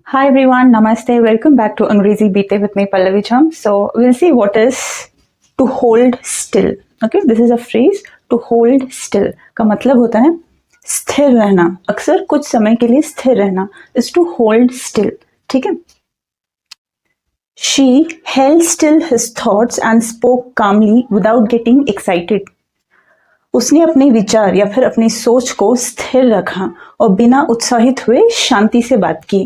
Hi everyone, Namaste. Welcome back to Angrezi Beete with me, Pallavi Cham. So we'll see what is to hold still. Okay, this is a phrase to hold still. का मतलब होता है स्थिर रहना. अक्सर कुछ समय के लिए स्थिर रहना is to hold still. ठीक है. She held still his thoughts and spoke calmly without getting excited. उसने अपने विचार या फिर अपनी सोच को स्थिर रखा और बिना उत्साहित हुए शांति से बात की.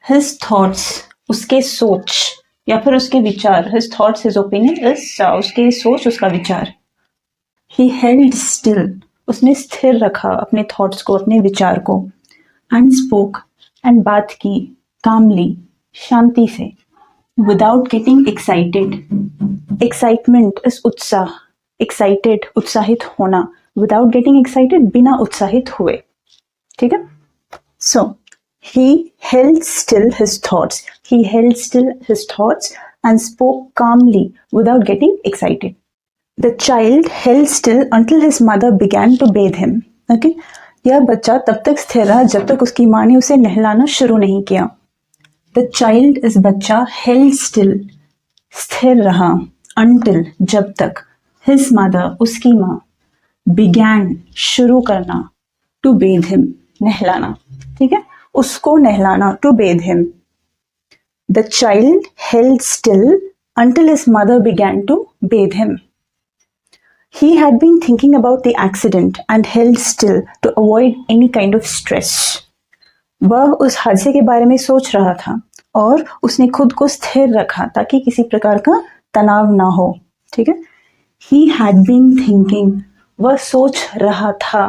His thoughts, उसके सोच या फिर उसके विचार. His thoughts, his opinion is उसके सोच, उसका विचार. He held still, उसने स्थिर रखा अपने थॉट्स को, अपने विचार को. And spoke, and बात की calmly, शांति से. Without getting excited. Excitement is उत्साह. Excited, उत्साहित होना. Without getting excited, बिना उत्साहित हुए. ठीक है. So he held still his thoughts. He held still his thoughts and spoke calmly without getting excited. The child held still until his mother began to bathe him. Okay? यह बच्चा तब तक स्थिर रहा जब तक उसकी माँ ने उसे नहलाना शुरू नहीं किया. The child is बच्चा held still स्थिर रहा until जब तक his mother उसकी माँ began शुरू करना to bathe him नहलाना. ठीक है, उसको नहलाना to bathe him. The child held still until his mother began to bathe him. He had been thinking about the accident and held still to avoid any kind of stress. वह उस हादसे के बारे में सोच रहा था और उसने खुद को स्थिर रखा ताकि किसी प्रकार का तनाव ना हो. ठीक है. He had been thinking, वह सोच रहा था.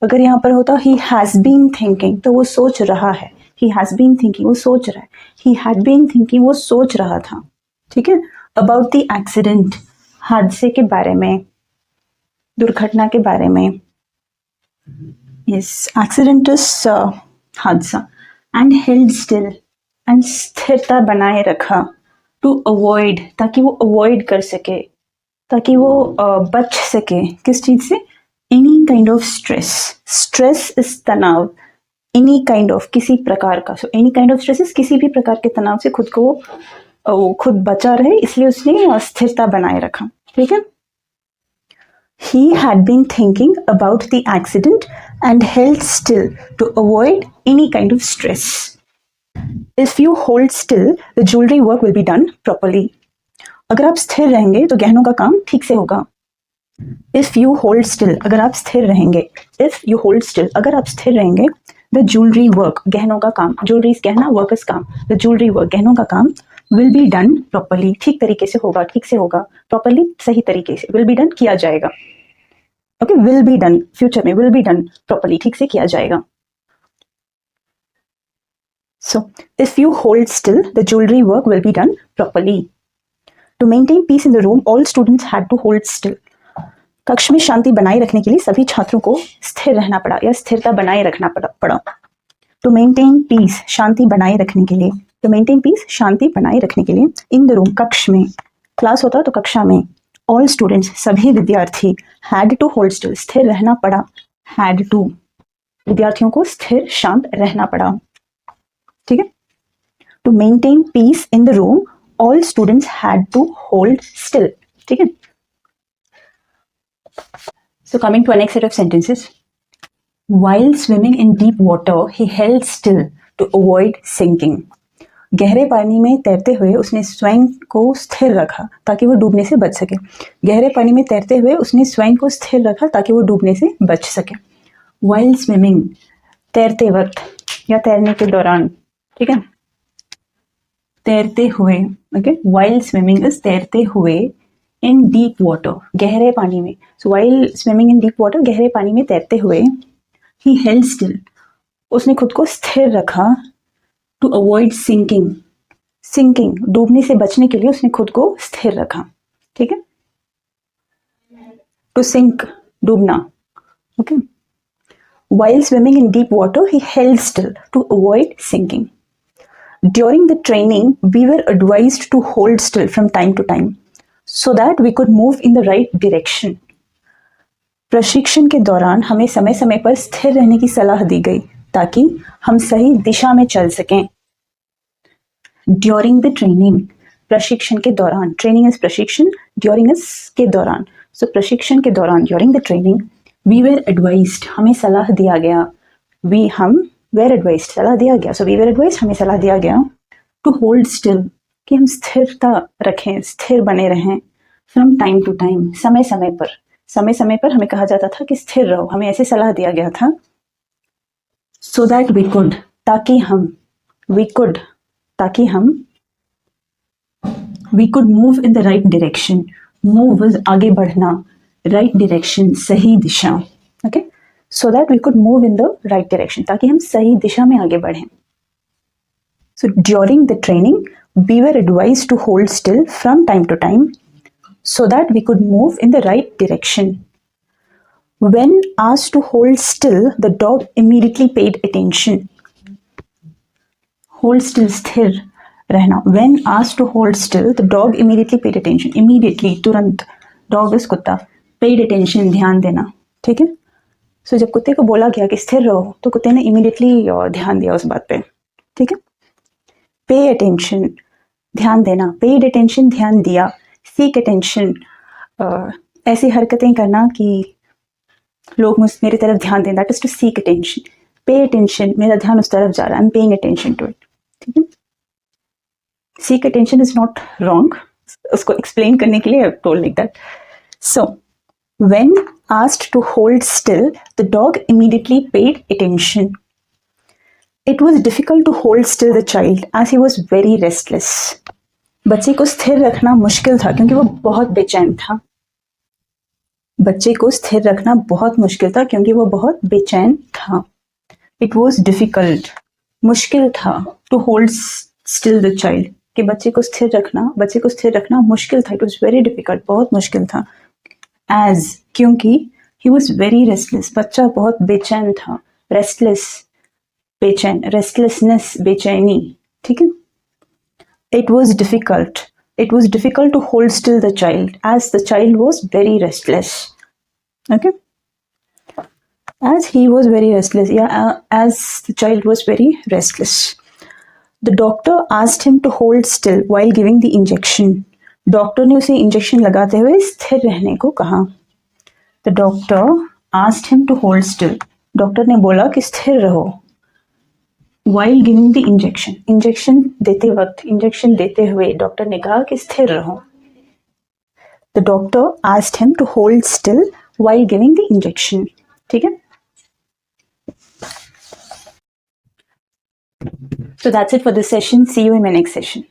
अगर यहाँ पर होता he has been thinking तो वो सोच रहा है. He has been thinking, वो सोच रहा है. He had been thinking, वो सोच रहा था. ठीक है. About the accident, हादसे के बारे में, दुर्घटना के बारे में. Yes, accident is हादसा. And held still, and स्थिरता बनाए रखा. To avoid, ताकि वो avoid कर सके, ताकि वो बच सके किस चीज से. Any kind of stress. Stress is तनाव. Any kind of, किसी प्रकार का. So any kind of stress is किसी भी प्रकार के तनाव से खुद को खुद बचा रहे, इसलिए उसने स्थिरता बनाए रखा. ठीक है. He had been thinking about the accident and held still to avoid any kind of stress. If you hold still, the jewelry work will be done properly. अगर आप स्थिर रहेंगे तो गहनों का काम ठीक से होगा. If you hold still, अगर आप स्थिर रहेंगे. If you hold still, अगर आप स्थिर रहेंगे. The jewelry work, गहनों का काम. Jewelry is गहना, work is काम. The jewelry work, गहनों का काम will be done properly, ठीक तरीके से होगा, ठीक से होगा. Properly, सही तरीके से. Will be done, किया जाएगा. Okay, will be done, future में will be done properly, ठीक से किया जाएगा. So, if you hold still, the jewelry work will be done properly. To maintain peace in the room, all students had to hold still. कक्ष में शांति बनाए रखने के लिए सभी छात्रों को स्थिर रहना पड़ा या स्थिरता बनाए रखना पड़ा. टू मेंटेन पीस, शांति बनाए रखने के लिए. टू मेंटेन पीस, शांति बनाए रखने के लिए. इन द रूम, कक्ष में. क्लास होता तो कक्षा में. ऑल स्टूडेंट्स, सभी विद्यार्थी. हैड टू होल्ड स्टिल, स्थिर रहना पड़ा. हैड टू, विद्यार्थियों को स्थिर शांत रहना पड़ा. ठीक है. To maintain peace in the room, all students had to hold still. ठीक है. So coming to our next set of sentences. While swimming in deep water, he held still to avoid sinking. गहरे पानी में तैरते हुए उसने स्वयं को स्थिर रखा ताकि वो डूबने से बच सके. गहरे पानी में तैरते हुए उसने स्वयं को स्थिर रखा ताकि वो डूबने से बच सके. While swimming, तैरते वक्त या तैरने के दौरान. ठीक है. तैरते हुए. ओके. While swimming is तैरते हुए. In deep water, गहरे पानी में. So while swimming in deep water, गहरे पानी में तैरते हुए. He held still, उसने खुद को स्थिर रखा. To avoid sinking, sinking, डूबने से बचने के लिए उसने खुद को स्थिर रखा. ठीक है. To sink, Dumna. Okay. While swimming in deep water, he held still to avoid sinking. During the training, we were advised to hold still from time to time, so that we could move in the right direction. प्रशिक्षण के दौरान हमें समय समय पर स्थिर रहने की सलाह दी गई ताकि हम सही दिशा में चल सकें। ड्यूरिंग द ट्रेनिंग, प्रशिक्षण के दौरान, ट्रेनिंग इज प्रशिक्षण, ड्यूरिंग इज के दौरान, सो प्रशिक्षण के दौरान, during the training, we were advised, हमें सलाह दिया गया, हम वेर एडवाइज्ड, सलाह दिया गया, सो वी वेर एडवाइज्ड, हमें सलाह दिया गया, टू होल्ड स्टिल, कि हम स्थिरता रखें, स्थिर बने रहें, फ्रॉम टाइम टू टाइम, समय समय पर हमें कहा जाता था कि स्थिर रहो, हमें ऐसे सलाह दिया गया था। सो दैट वी कुड, ताकि हम, we could move in the right direction, move is आगे बढ़ना, राइट डायरेक्शन सही दिशा, okay, so that we could move in the right direction, ताकि हम सही दिशा में आगे बढ़ें। So during the training we were advised to hold still from time to time so that we could move in the right direction. When asked to hold still, the dog immediately paid attention. Hold still, स्थिर रहना. When asked to hold still, the dog immediately paid attention. Immediately, तुरंत. Dog is कुत्ता. Paid attention, ध्यान देना. ठीक है? So जब कुत्ते को बोला गया कि स्थिर रहो, तो कुत्ते ने immediately ध्यान दिया उस बात पे. ठीक है? Pay attention, ध्यान देना. Paid attention, ध्यान दिया. Seek attention, ऐसी हरकतें करना कि लोग मेरी तरफ ध्यान दें. That is to seek attention. Pay attention, मेरा ध्यान उस तरफ जा रहा है. I'm paying attention to it. ठीक है? Seek attention is not wrong. उसको explain करने के लिए I've told like that. So, when asked to hold still, the dog immediately paid attention. It was difficult to hold still the child as he was very restless. बच्चे को स्थिर रखना मुश्किल था क्योंकि वो बहुत बेचैन था. बच्चे को स्थिर रखना बहुत मुश्किल था क्योंकि वो बहुत बेचैन था. It was difficult, मुश्किल था. To hold still the child, कि बच्चे को स्थिर रखना मुश्किल था. It was very difficult, बहुत मुश्किल था. As, क्योंकि he was very restless, बच्चा बहुत बेचैन था. Restless, बेचैन. Restlessness, बेचैनी. ठीक है? It was difficult to hold still the child as the child was very restless. Okay? As he was very restless. As the child was very restless. The doctor asked him to hold still while giving the injection. Doctor ने उसे injection लगाते हुए स्थिर रहने को कहा. The doctor asked him to hold still. Doctor ने बोला कि स्थिर रहो. While giving the injection, injection देते हुए डॉक्टर ने कहा कि स्थिर रहो. The doctor asked him to hold still while giving the injection. ठीक है? So that's it for this session. See you in my next session.